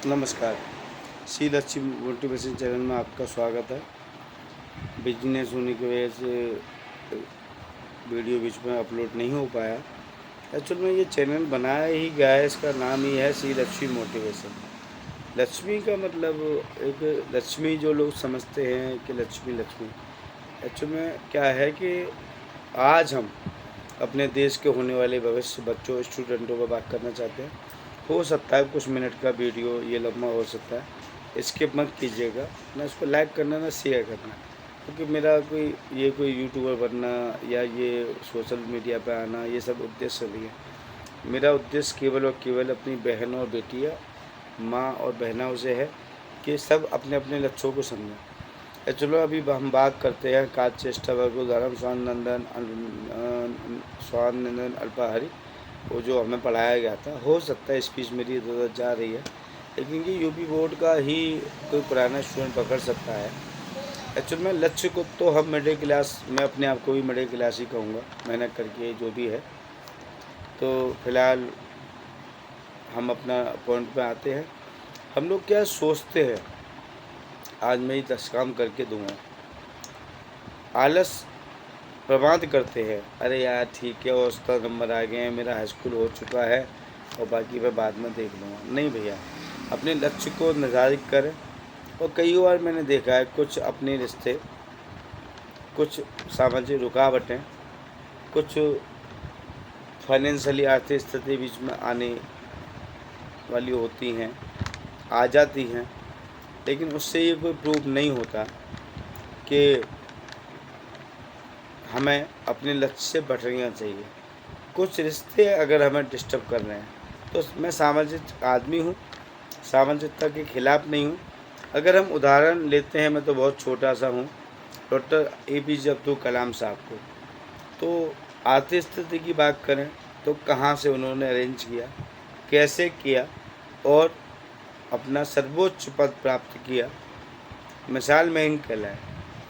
नमस्कार। सी Lakshmi motivation channel में आपका स्वागत है। बिजनेस होने की वजह से वीडियो बीच में अपलोड नहीं हो पाया। एक्चुअल में ये चैनल बनाया ही गया है, इसका नाम ही है सी लक्ष्मी मोटिवेशन। लक्ष्मी का मतलब एक लक्ष्मी जो लोग समझते हैं कि लक्ष्मी लक्ष्मी, एक्चुअल में क्या है कि आज हम अपने देश के होने वाले भविष्य बच्चों स्टूडेंटों पर बात करना चाहते हैं। हो सकता है कुछ मिनट का वीडियो ये लंबा हो सकता है, स्किप मत कीजिएगा, ना इसको लाइक करना ना शेयर करना, क्योंकि मेरा कोई यूट्यूबर बनना या ये सोशल मीडिया पे आना ये सब उद्देश्य नहीं है। मेरा उद्देश्य केवल और केवल अपनी बहनों और बेटियाँ, माँ और बहनों से है कि सब अपने अपने लक्ष्यों को समझें। चलो अभी हम बात करते हैं काज चेष्टा वर्गो धर्म स्वानंदन अल्पाहारी, वो जो हमें पढ़ाया गया था। हो सकता है स्पीच मेरी इधर जा रही है, लेकिन ये यूपी बोर्ड का ही कोई पुराना स्टूडेंट पकड़ सकता है। एक्चुअल में लक्ष्य को तो हम मिडिल क्लास, मैं अपने आप को भी मिडिल क्लास ही कहूँगा, मेहनत करके जो भी है। तो फिलहाल हम अपना पॉइंट पे आते हैं। हम लोग क्या सोचते हैं, आज मैं ही 10 काम करके दूँगा। आलस प्रमाद करते हैं, अरे यार ठीक है, औसत नंबर आ गए हैं, मेरा हाई स्कूल हो चुका है और बाकी मैं बाद में देख लूँगा। नहीं भैया, अपने लक्ष्य को निर्धारित करें। और कई बार मैंने देखा है कुछ अपने रिश्ते, कुछ सामाजिक रुकावटें, कुछ फाइनेंशियली आर्थिक स्थिति बीच में आने वाली होती हैं, आ जाती हैं, लेकिन उससे ये कोई प्रूफ नहीं होता कि हमें अपने लक्ष्य से भटकना चाहिए। कुछ रिश्ते अगर हमें डिस्टर्ब कर रहे हैं, तो मैं सामाजिक आदमी हूँ, सामाजिकता के खिलाफ़ नहीं हूँ। अगर हम उदाहरण लेते हैं, मैं तो बहुत छोटा सा हूँ, डॉक्टर APJ अब्दुल कलाम साहब को, तो आर्थिक स्थिति की बात करें तो कहाँ से उन्होंने अरेंज किया, कैसे किया और अपना सर्वोच्च पद प्राप्त किया, मिसाल में इनके लिए।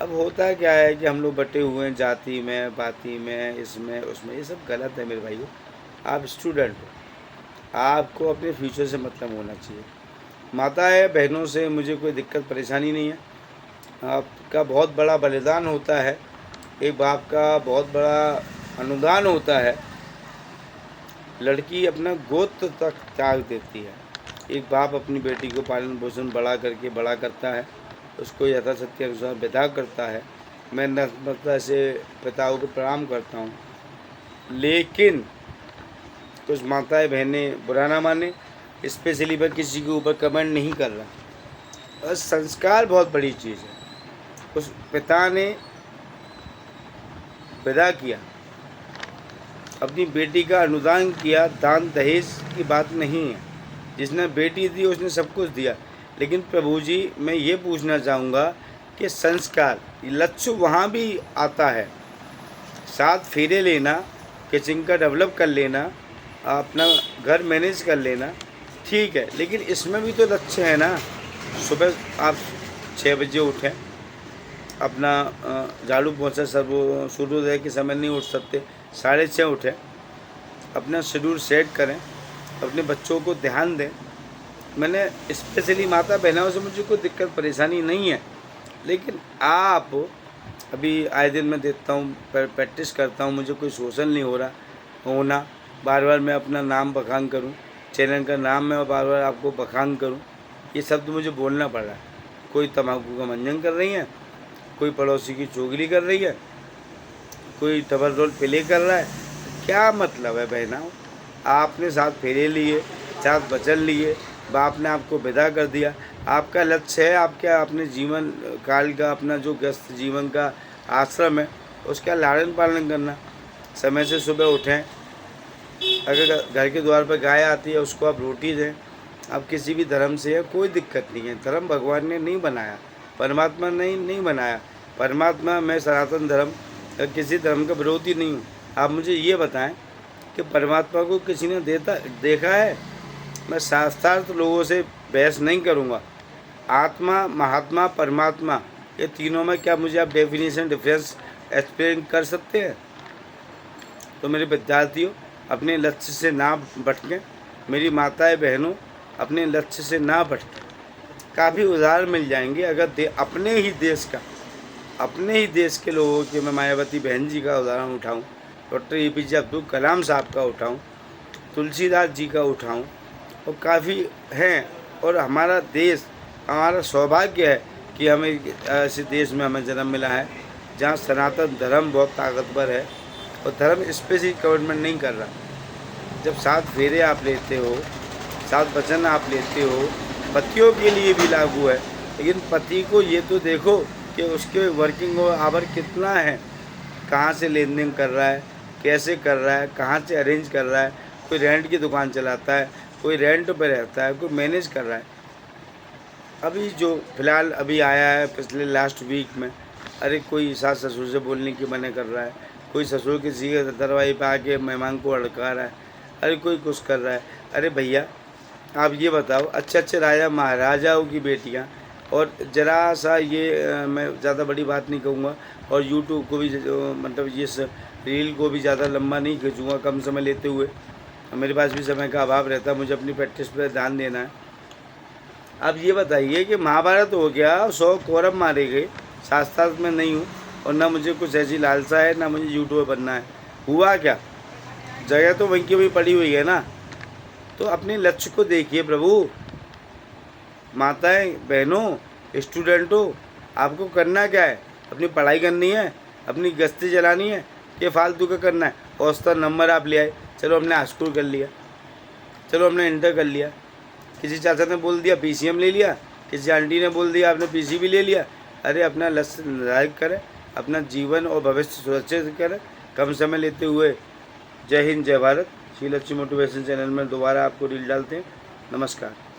अब होता है क्या है कि हम लोग बटे हुए हैं जाति में, पाति में, इसमें उसमें, ये सब गलत है मेरे भाइयों। आप स्टूडेंट हो, आपको अपने फ्यूचर से मतलब होना चाहिए। माताएं बहनों से मुझे कोई दिक्कत परेशानी नहीं है। आपका बहुत बड़ा बलिदान होता है, एक बाप का बहुत बड़ा अनुदान होता है। लड़की अपना गोत्र तक त्याग देती है। एक बाप अपनी बेटी को पालन पोषण बड़ा करता है, उसको यथाशक्ति अनुसार विदा करता है। मैं नम्रता से पिताओं को प्रणाम करता हूँ, लेकिन कुछ माताएं बहनें बुरा ना माने, स्पेशली मैं किसी के ऊपर कमेंट नहीं कर रहा। और संस्कार बहुत बड़ी चीज़ है। उस पिता ने विदा किया, अपनी बेटी का अनुदान किया, दान दहेज की बात नहीं है। जिसने बेटी दी उसने सब कुछ दिया। लेकिन प्रभु जी, मैं ये पूछना चाहूँगा कि संस्कार, लक्ष्य वहाँ भी आता है। 7 फेरे लेना, किचन का डेवलप कर लेना, अपना घर मैनेज कर लेना, ठीक है, लेकिन इसमें भी तो लक्ष्य है ना। सुबह आप 6 बजे उठें, अपना झाड़ू पोंछा सूर्योदय के समय नहीं उठ सकते, 6:30 उठें, अपना शेड्यूल सेट करें, अपने बच्चों को ध्यान दें। मैंने स्पेशली माता बहनों से मुझे कोई दिक्कत परेशानी नहीं है, लेकिन आप अभी आए दिन मैं देखता हूँ, प्रैक्टिस करता हूँ, मुझे कोई शोषण नहीं हो रहा होना। बार बार मैं अपना नाम बखान करूँ, चैनल का नाम मैं बार बार आपको बखान करूँ, ये शब्द मुझे बोलना पड़ रहा है। कोई तम्बाकू का मंजन कर रही है, कोई पड़ोसी की चुगली कर रही है, कोई डबल रोल प्ले कर रहा है। क्या मतलब है बहनाओं? आपने 7 फेरे लिए, 7 वचन लिए, बाप ने आपको विदा कर दिया। आपका लक्ष्य है, आप क्या अपने जीवन काल का, अपना जो व्यस्त जीवन का आश्रम है, उसका लालन पालन करना। समय से सुबह उठें, अगर घर के द्वार पर गाय आती है उसको आप रोटी दें। आप किसी भी धर्म से है, कोई दिक्कत नहीं है। धर्म भगवान ने नहीं बनाया, परमात्मा ने नहीं बनाया। परमात्मा, मैं सनातन धर्म किसी धर्म का विरोधी नहीं हूँ। आप मुझे ये बताएं कि परमात्मा को किसी ने देखा है? मैं शास्त्रार्थ लोगों से बहस नहीं करूँगा। आत्मा, महात्मा, परमात्मा, ये तीनों में क्या मुझे आप डिफरेंस एक्सप्लेन कर सकते हैं? तो मेरे विद्यार्थियों, अपने लक्ष्य से ना भटकें। मेरी माताएं बहनों, अपने लक्ष्य से ना भटके। काफ़ी उदाहरण मिल जाएंगे अगर अपने ही देश के लोगों के, मैं मायावती बहन जी का उदाहरण उठाऊं, डॉक्टर APJ अब्दुल कलाम साहब का उठाऊं, तुलसीदास जी का उठाऊं, और काफ़ी हैं। और हमारा देश, हमारा सौभाग्य है कि हमें ऐसे देश में हमें जन्म मिला है जहाँ सनातन धर्म बहुत ताकतवर है और धर्म इस पे से गवर्नमेंट नहीं कर रहा। जब 7 फेरे आप लेते हो, 7 वचन आप लेते हो, पतियों के लिए भी लागू है, लेकिन पति को ये तो देखो कि उसके वर्किंग आवर कितना है, कहाँ से लेन देन कर रहा है, कैसे कर रहा है, कहाँ से अरेंज कर रहा है। कोई रेंट की दुकान चलाता है, कोई रेंट पे रहता है, कोई मैनेज कर रहा है। अभी जो फ़िलहाल अभी आया है पिछले लास्ट वीक में, अरे कोई सास ससुर से बोलने की मना कर रहा है, कोई ससुर किसी के दरवाजे पे आके मेहमान को अड़का रहा है, अरे कोई कुछ कर रहा है। अरे भैया आप ये बताओ, अच्छे अच्छे राजा महाराजाओं की बेटियाँ, और ज़रा सा ये मैं ज़्यादा बड़ी बात नहीं कहूँगा, और यूट्यूब को भी मतलब ये रील को भी ज़्यादा लंबा नहीं खींचूँगा कम समय लेते हुए, मेरे पास भी समय का अभाव रहता है, मुझे अपनी प्रैक्टिस पर ध्यान देना है। अब ये बताइए कि महाभारत हो गया, 100 कौरव मारे गए, शास्त्रार्थ में नहीं हूँ और ना मुझे कुछ ऐसी लालसा है, ना मुझे यूट्यूबर बनना है। हुआ क्या, जगह तो वहीं की वहीं पड़ी हुई है ना। तो अपने लक्ष्य को देखिए प्रभु। माताएं, बहनों, स्टूडेंटों, आपको करना क्या है? अपनी पढ़ाई करनी है, अपनी गश्ती चलानी है, कि फालतू का करना है? औसतन नंबर आप ले आए, चलो हमने हाई स्कूल कर लिया, चलो हमने इंटर कर लिया, किसी चाचा ने बोल दिया PCM ले लिया, किसी आंटी ने बोल दिया आपने PCB ले लिया। अरे अपना लक्ष्य निर्धारित करें, अपना जीवन और भविष्य सुरक्षित करें कम समय लेते हुए। जय हिंद, जय भारत। श्री लक्ष्मी मोटिवेशन चैनल में दोबारा आपको रील डालते हैं। नमस्कार।